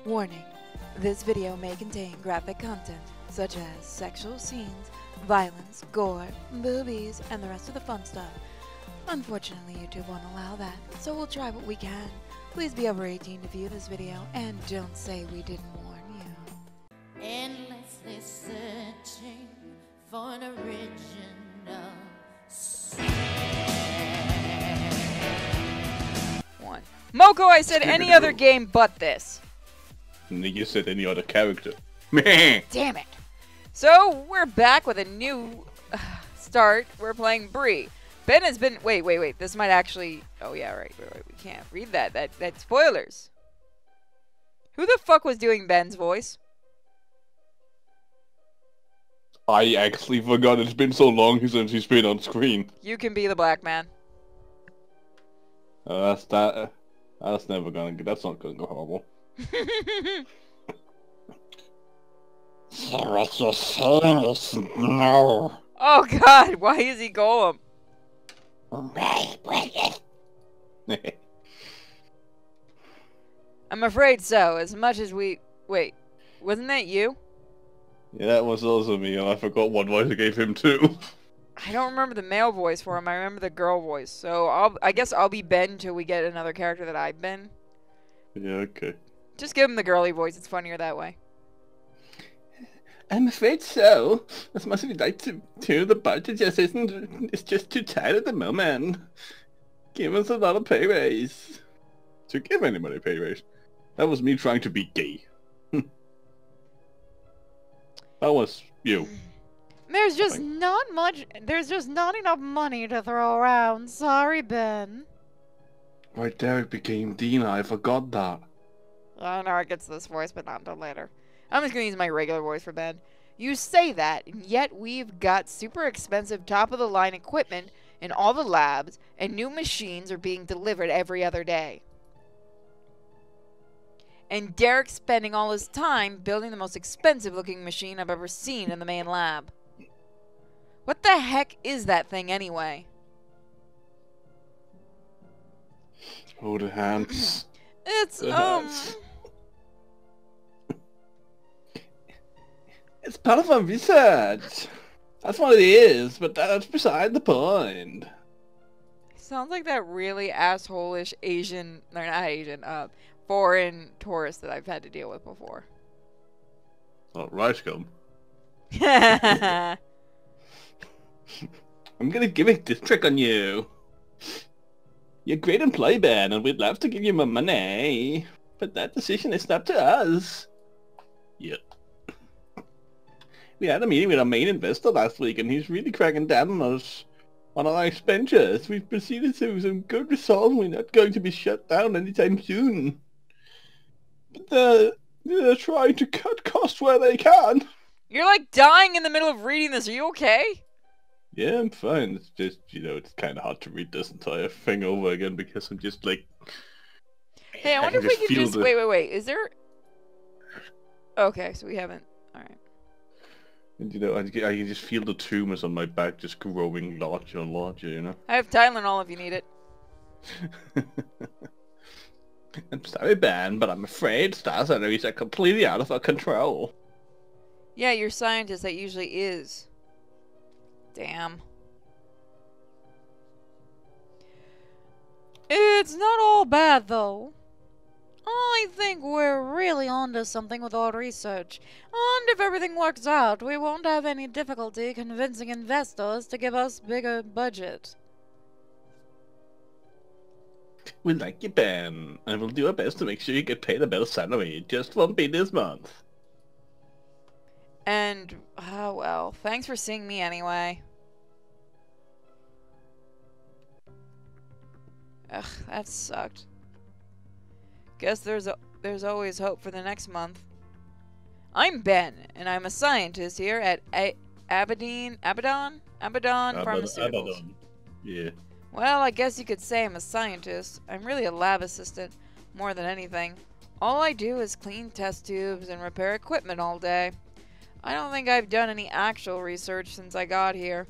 Warning, this video may contain graphic content such as sexual scenes, violence, gore, boobies, and the rest of the fun stuff. Unfortunately, YouTube won't allow that, so we'll try what we can. Please be over 18 to view this video, and don't say we didn't warn you. Endlessly searching for an original One. Moko, I said any other game but this. You said any other character. Damn it. So, we're back with a new start. We're playing Bree. Ben has been... Wait. This might actually... Oh, yeah, right. We can't read that. That's spoilers. Who the fuck was doing Ben's voice? I actually forgot. It's been so long since he's been on screen. You can be the black man. That's never gonna... That's not gonna go horrible. So what you're saying is no. Oh god, why is he Golem? I'm afraid so, as much as we... Wait, wasn't that you? Yeah, that was also me, and I forgot what voice I gave him too. I don't remember the male voice for him, I remember the girl voice. So I guess I'll be Ben until we get another character that I've been. Yeah, okay. Just give him the girly voice, it's funnier that way. I'm afraid so. As much as we'd like to, the budget just isn't... It's just too tight at the moment. Give us a lot of pay raise. To give anybody a pay raise. That was me trying to be gay. That was you. There's just not enough money to throw around. Sorry, Ben. Right there it became Dina, I forgot that. I know it gets this voice, but not until later. I'm just gonna use my regular voice for Ben. You say that, and yet we've got super expensive top-of-the-line equipment in all the labs, and new machines are being delivered every other day. And Derek's spending all his time building the most expensive-looking machine I've ever seen in the main lab. What the heck is that thing, anyway? Oh, the hands. It's, It's part of our research. That's what it is, but that's beside the point. Sounds like that really asshole-ish Asian, or not Asian, foreign tourist that I've had to deal with before. Oh, rice gum. I'm I'm gonna gimmick this trick on you. You're a great employee, Ben, and we'd love to give you more money. But that decision is up to us. Yep. We had a meeting with our main investor last week, and he's really cracking down on us, on our expenditures. We've proceeded to some good results. We're not going to be shut down anytime soon. But they're trying to cut costs where they can. You're like dying in the middle of reading this. Are you okay? Yeah, I'm fine. It's just, it's kind of hard to read this entire thing over again because I'm just like... Hey, I wonder if we can just... Wait. Is there... Okay, so we haven't... Alright. And I can just feel the tumors on my back just growing larger and larger, I have Tylenol if you need it. I'm sorry, Ben, but I'm afraid star salaries are completely out of our control. Yeah, you're a scientist. That usually is. Damn. It's not all bad, though. I think we're really onto something with our research. And if everything works out, we won't have any difficulty convincing investors to give us bigger budget. We like you, Ben, and we'll do our best to make sure you get paid a better salary. It just won't be this month. And, well, thanks for seeing me anyway. Ugh, that sucked. Guess there's always hope for the next month. I'm Ben, and I'm a scientist here at Abaddon Pharmaceuticals. Abaddon. Yeah. Well, I guess you could say I'm a scientist. I'm really a lab assistant, more than anything. All I do is clean test tubes and repair equipment all day. I don't think I've done any actual research since I got here.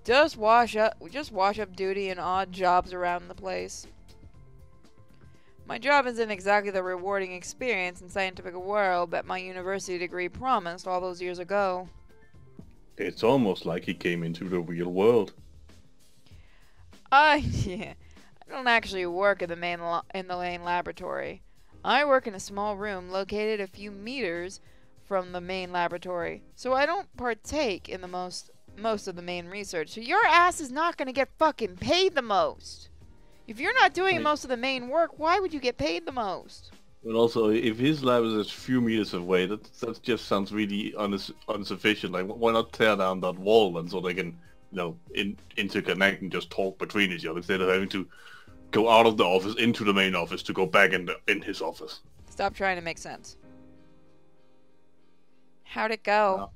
Just wash up duty and odd jobs around the place. My job isn't exactly the rewarding experience in scientific world that my university degree promised all those years ago. It's almost like he came into the real world. Yeah, I don't actually work in the main laboratory. I work in a small room located a few meters from the main laboratory, so I don't partake in the most of the main research. So your ass is not gonna get fucking paid the most. If you're not doing Right. most of the main work, why would you get paid the most? But also, if his lab is a few meters away, that just sounds really insufficient. Like, why not tear down that wall and so they can, interconnect and just talk between each other instead of having to go out of the office into the main office to go back in his office. Stop trying to make sense. How'd it go?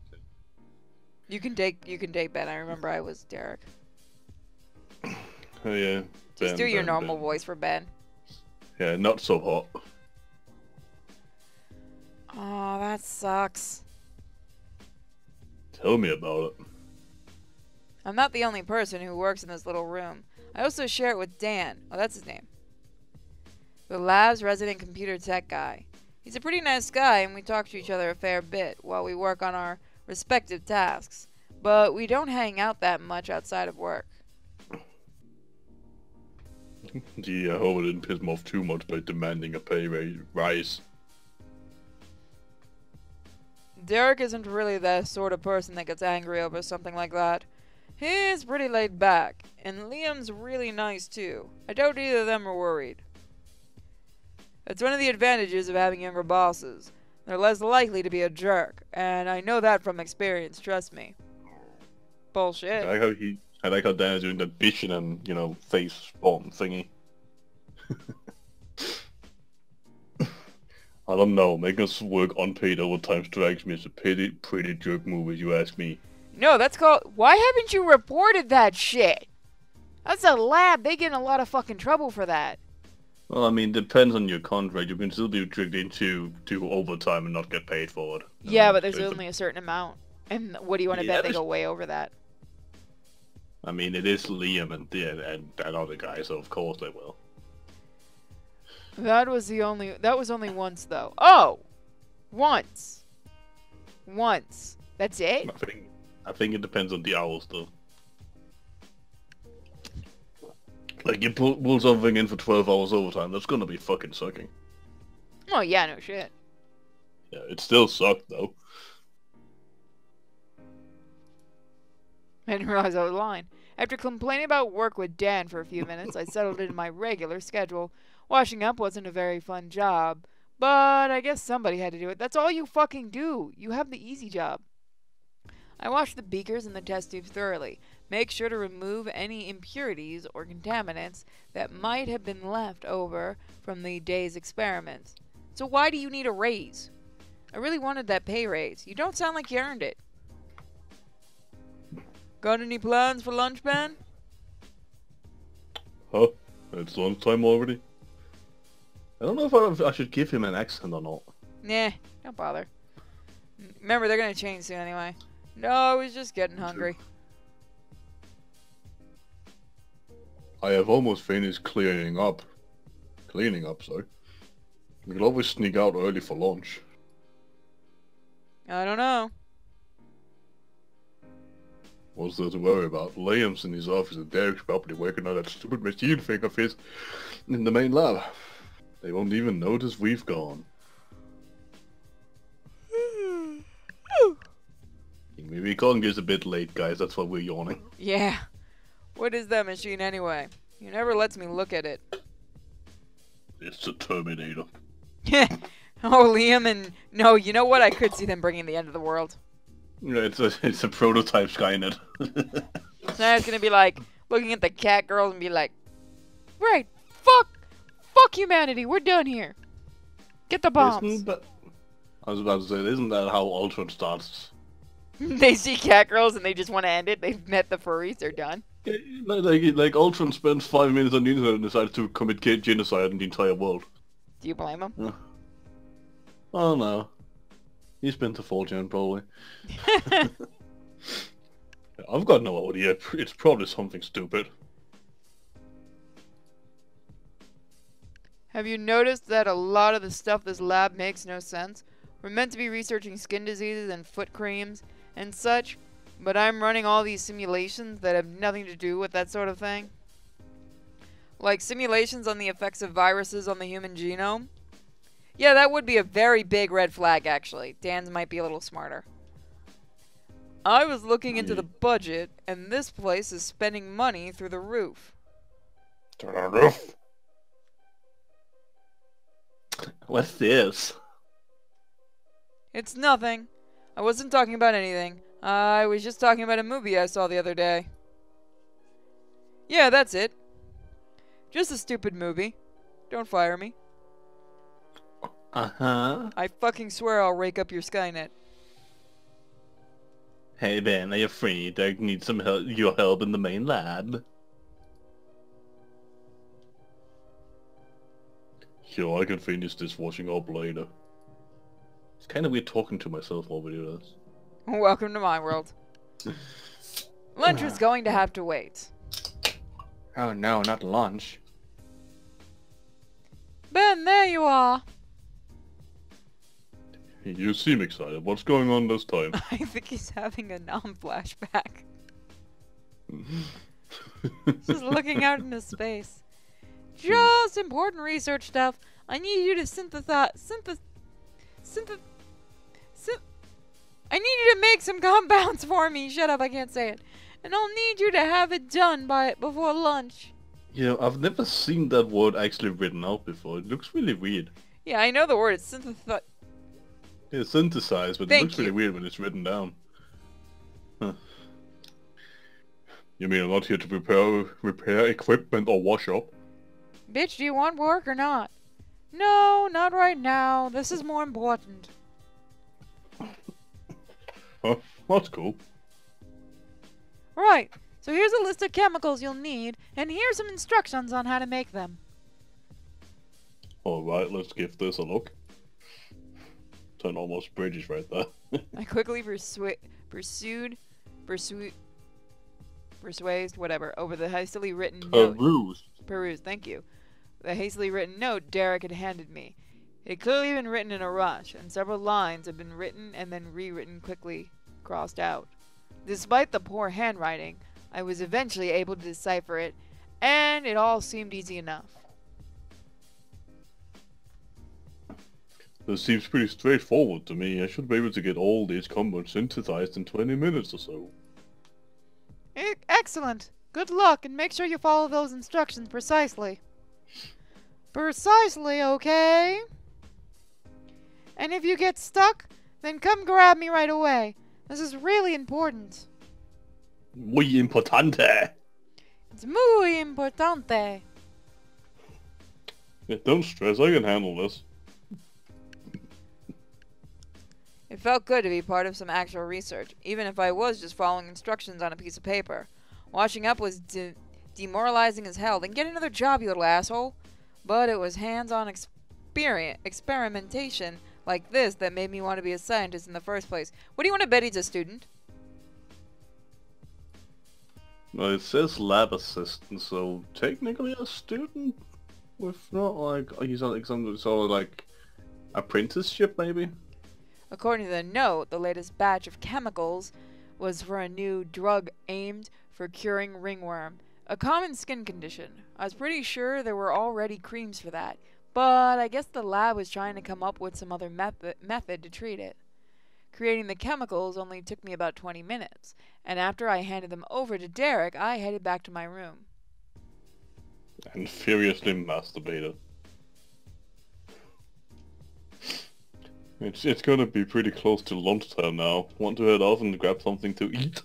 You can date Ben. I remember I was Derek. Oh yeah. Just do your normal voice for Ben. Yeah, not so hot. Oh, that sucks. Tell me about it. I'm not the only person who works in this little room. I also share it with Dan. Oh, that's his name. The lab's resident computer tech guy. He's a pretty nice guy, and we talk to each other a fair bit while we work on our respective tasks. But we don't hang out that much outside of work. Gee, I hope I didn't piss him off too much by demanding a pay rise. Derek isn't really the sort of person that gets angry over something like that. He's pretty laid back, and Liam's really nice too. I doubt either of them are worried. It's one of the advantages of having younger bosses. They're less likely to be a jerk, and I know that from experience, trust me. Bullshit. I like how Dan is doing that vision and, face bomb thingy. I don't know, making us work unpaid overtime strikes me as a pretty jerk move if you ask me. No, that's called... Why haven't you reported that shit? That's a lab. They get in a lot of fucking trouble for that. Well, I mean, depends on your contract. You can still be tricked into overtime and not get paid for it. Yeah, but there's only a certain amount. And what do you want to bet they go way over that? I mean, it is Liam and that other guy, so of course they will. That was only once, though. Oh! Once. Once. That's it? I think it depends on the hours, though. Like, you pull something in for 12 hours overtime, that's gonna be fucking sucking. Oh, yeah, no shit. Yeah, it still sucked, though. I didn't realize I was lying. After complaining about work with Dan for a few minutes, I settled into my regular schedule. Washing up wasn't a very fun job, but I guess somebody had to do it. That's all you fucking do. You have the easy job. I wash the beakers and the test tubes thoroughly. Make sure to remove any impurities or contaminants that might have been left over from the day's experiments. So why do you need a raise? I really wanted that pay raise. You don't sound like you earned it. Got any plans for lunch, Ben? Huh? It's lunchtime already? I don't know if I should give him an accent or not. Nah, don't bother. Remember, they're gonna change soon anyway. No, I was just getting hungry. I have almost finished cleaning up. Sorry. We can always sneak out early for lunch. I don't know. What's there to worry about? Liam's in his office and Derek's probably working on that stupid machine thing of his in the main lab. They won't even notice we've gone. Maybe calling is a bit late, guys. That's why we're yawning. Yeah. What is that machine anyway? He never lets me look at it. It's the Terminator. Oh, Liam and... No, you know what? I could see them bringing the end of the world. Yeah, it's a prototype Skynet. So now it's gonna be like, looking at the cat girls and be like, right, fuck humanity, we're done here. Get the bombs. I was about to say, isn't that how Ultron starts? They see cat girls and they just want to end it. They've met the furries, they're done. Yeah, like Ultron spent 5 minutes on the internet and decided to commit genocide in the entire world. Do you blame him? Yeah. Oh no. He spent a fortune, probably. I've got no idea. It's probably something stupid. Have you noticed that a lot of the stuff this lab makes no sense? We're meant to be researching skin diseases and foot creams and such, but I'm running all these simulations that have nothing to do with that sort of thing. Like simulations on the effects of viruses on the human genome? Yeah, that would be a very big red flag, actually. Dan's might be a little smarter. I was looking into the budget, and this place is spending money through the roof. Through the roof? What's this? It's nothing. I wasn't talking about anything. I was just talking about a movie I saw the other day. Yeah, that's it. Just a stupid movie. Don't fire me. Uh-huh. I fucking swear I'll rake up your Skynet. Hey Ben, are you free? I need some help, your help in the main lab. Sure, I can finish this washing up later. It's kind of weird talking to myself while we do this. Welcome to my world. Lunch is going to have to wait. Oh no, not lunch. Ben, there you are. You seem excited. What's going on this time? I think he's having a non-flashback. Just looking out into space. Just important research stuff. I need you to I need you to make some compounds for me. Shut up, I can't say it. And I'll need you to have it done before lunch. You know, I've never seen that word actually written out before. It looks really weird. Yeah, I know the word. It's Yeah, synthesized, but it looks really weird when it's written down. Huh. You mean I'm not here to repair equipment or wash up? Bitch, do you want work or not? No, not right now. This is more important. Huh, that's cool. Right, so here's a list of chemicals you'll need, and here's some instructions on how to make them. Alright, let's give this a look. Turn almost British right there. I quickly persuaded, whatever, over the hastily written note. Perused, thank you. The hastily written note Derek had handed me. It had clearly been written in a rush, and several lines had been written and then rewritten quickly, crossed out. Despite the poor handwriting, I was eventually able to decipher it, and it all seemed easy enough. This seems pretty straightforward to me. I should be able to get all these compounds synthesized in 20 minutes or so. Excellent! Good luck, and make sure you follow those instructions precisely. Precisely, okay? And if you get stuck, then come grab me right away. This is really important. Muy importante! It's muy importante. Yeah, don't stress, I can handle this. It felt good to be part of some actual research, even if I was just following instructions on a piece of paper. Washing up was demoralizing as hell. Then get another job, you little asshole. But it was hands-on experimentation like this that made me want to be a scientist in the first place. What do you want to bet he's a student? Well, it says lab assistant, so technically a student? With not like, he's on like some sort of like apprenticeship maybe? According to the note, the latest batch of chemicals was for a new drug aimed for curing ringworm, a common skin condition. I was pretty sure there were already creams for that, but I guess the lab was trying to come up with some other method to treat it. Creating the chemicals only took me about 20 minutes, and after I handed them over to Derek, I headed back to my room. And furiously masturbated. It's gonna be pretty close to lunchtime now. Want to head off and grab something to eat?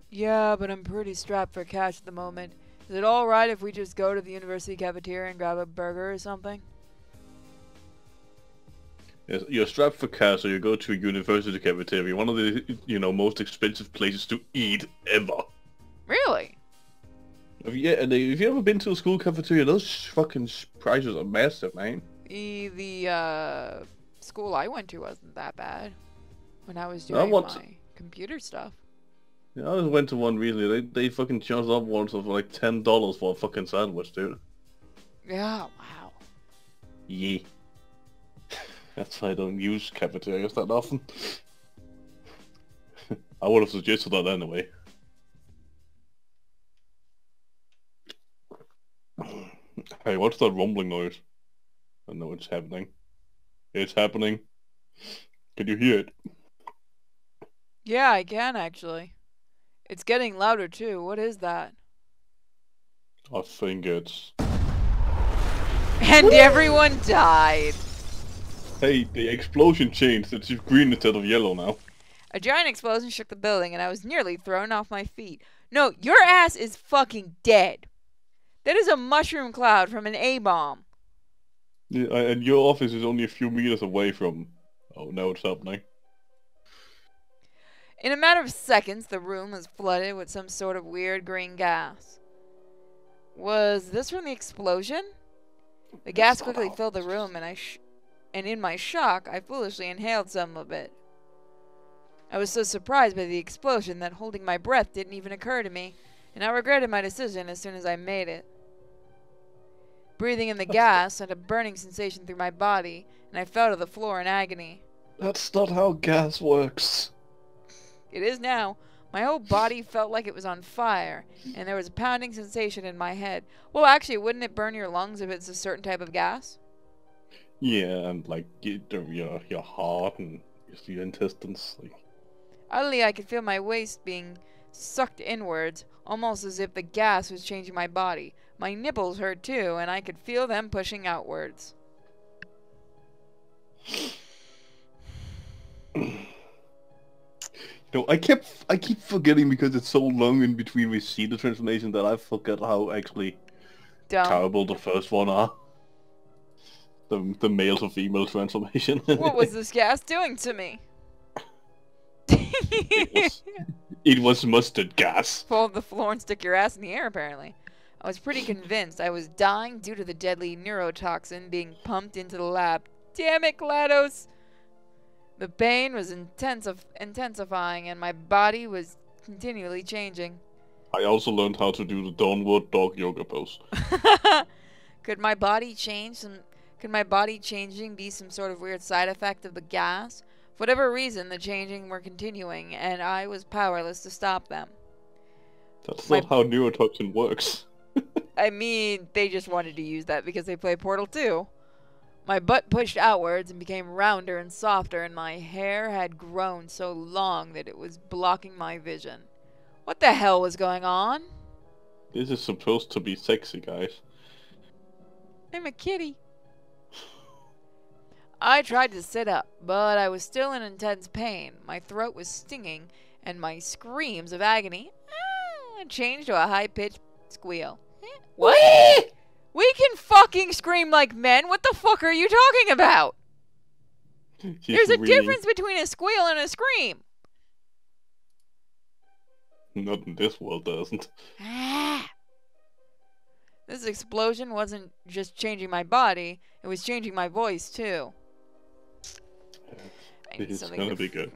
Yeah, but I'm pretty strapped for cash at the moment. Is it alright if we just go to the university cafeteria and grab a burger or something? Yes, you're strapped for cash, so you go to a university cafeteria, one of the, most expensive places to eat ever. Really? Yeah, and if you ever been to a school cafeteria, those fucking prices are massive, man. The school I went to wasn't that bad when I was doing my computer stuff. Yeah, I just went to one recently. They fucking charged up ones of like $10 for a fucking sandwich, dude. Yeah, wow. Yeah. That's why I don't use cafeterias that often. I would have suggested that anyway. Hey, what's that rumbling noise? I know it's happening. It's happening. Can you hear it? Yeah, I can actually. It's getting louder too. What is that? I think it's... And everyone died. Hey, the explosion changed. It's green instead of yellow now. A giant explosion shook the building, and I was nearly thrown off my feet. No, your ass is fucking dead. That is a mushroom cloud from an A-bomb. Yeah, and your office is only a few meters away from... Oh, now it's happening. In a matter of seconds, the room was flooded with some sort of weird green gas. Was this from the explosion? The gas quickly filled the room, and in my shock, I foolishly inhaled some of it. I was so surprised by the explosion that holding my breath didn't even occur to me, and I regretted my decision as soon as I made it. Breathing in the gas sent a burning sensation through my body, and I fell to the floor in agony. That's not how gas works. It is now. My whole body felt like it was on fire, and there was a pounding sensation in my head. Well, actually, wouldn't it burn your lungs if it's a certain type of gas? Yeah, and like your heart and your intestines. Like... Oddly, I could feel my waist being sucked inwards, almost as if the gas was changing my body. My nipples hurt too, and I could feel them pushing outwards. No, I keep forgetting because it's so long in between we see the transformation that I forget how actually terrible the first one are. The male to female transformation. What was this gas doing to me? It was mustard gas. Fall to the floor and stick your ass in the air, apparently. I was pretty convinced I was dying due to the deadly neurotoxin being pumped into the lab. Damn it, GLaDOS! The pain was intensifying, and my body was continually changing. I also learned how to do the downward dog yoga pose. Could my body changing be some sort of weird side effect of the gas? For whatever reason, the changing were continuing, and I was powerless to stop them. That's not how neurotoxin works. I mean, they just wanted to use that because they play Portal 2. My butt pushed outwards and became rounder and softer, and my hair had grown so long that it was blocking my vision. What the hell was going on? This is supposed to be sexy, guys. I'm a kitty. I tried to sit up, but I was still in intense pain. My throat was stinging, and my screams of agony changed to a high-pitched squeal. What? We can fucking scream like men. What the fuck are you talking about? There's a difference between a squeal and a scream. Not in this world, doesn't. This explosion wasn't just changing my body, it was changing my voice too. This is gonna be good.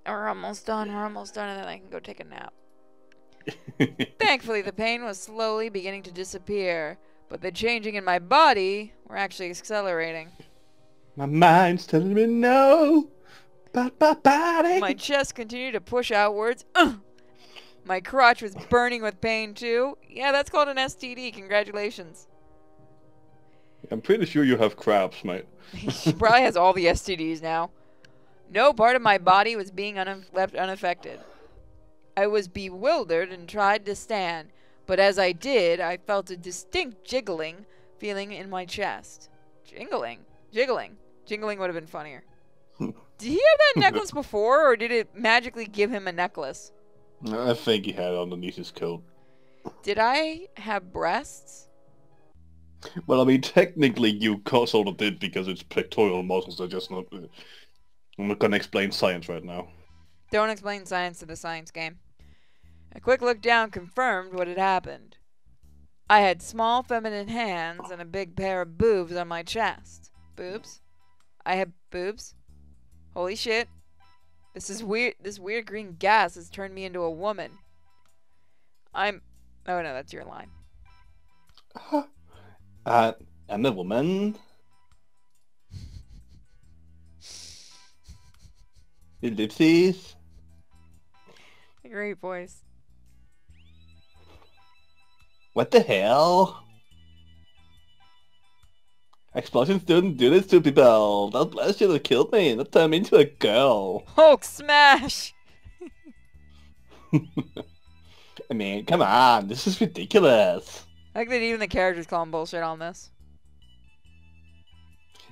We're almost done, and then I can go take a nap. Thankfully, the pain was slowly beginning to disappear, but the changing in my body were actually accelerating. My mind's telling me no. Body. My chest continued to push outwards. My crotch was burning with pain too. Yeah, that's called an STD. Congratulations. I'm pretty sure you have crabs, mate. She probably has all the STDs now. No part of my body was being left unaffected. I was bewildered and tried to stand, but as I did, I felt a distinct jiggling feeling in my chest. Jiggling would have been funnier. Did he have that necklace before, or did it magically give him a necklace? I think he had it underneath his coat. Did I have breasts? Well, I mean, technically you sort of did because it's pectoral muscles. They're just not... I'm not gonna explain science right now. Don't explain science to the science game. A quick look down confirmed what had happened. I had small feminine hands and a big pair of boobs on my chest. Boobs? I had boobs? Holy shit. This is weird. This weird green gas has turned me into a woman. Oh no, that's your line. I'm a woman. Ellipses. Great voice. What the hell? Explosions don't do this to people. That blast should have killed me, not turn me into a girl. Hulk smash! I mean, come on, this is ridiculous. I like that even the characters call him bullshit on this.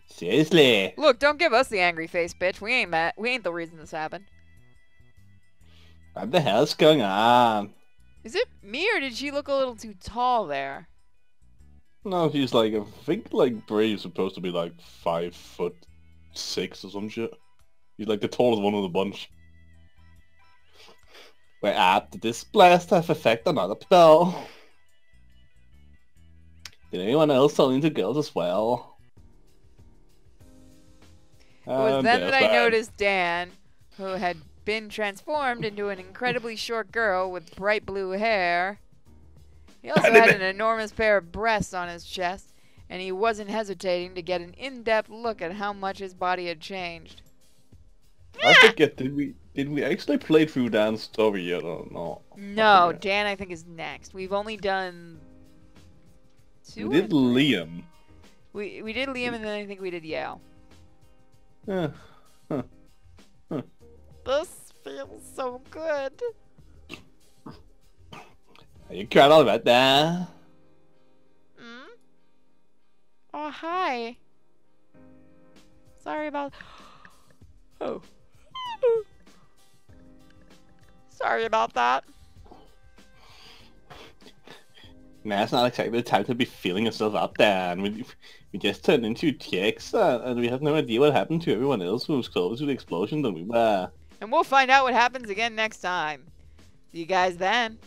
Seriously. Look, don't give us the angry face, bitch. We ain't mad. We ain't the reason this happened. What the hell's going on? Is it me or did she look a little too tall there? No, he's like, I think like Brave's supposed to be like 5'6" or some shit. He's like the tallest one of the bunch. Wait, did this blast have effect on other people? Did anyone else turn into girls as well? It was then that I Dayne. noticed Dan, who had been transformed into an incredibly short girl with bright blue hair. He also had an enormous pair of breasts on his chest, and he wasn't hesitating to get an in-depth look at how much his body had changed. I forget, did we actually play through Dan's story yet or not? No, Dan I think is next. We've only done two. We did Liam. We did Liam and then I think we did Yale. Huh. This feels so good. Are you crying all about that? Hmm? Oh, hi. Sorry about... Oh. Sorry about that. Nah, it's not exactly the time to be feeling yourself up there, and we just turned into chicks, and we have no idea what happened to everyone else who was close to the explosion than we were. And we'll find out what happens again next time. See you guys then.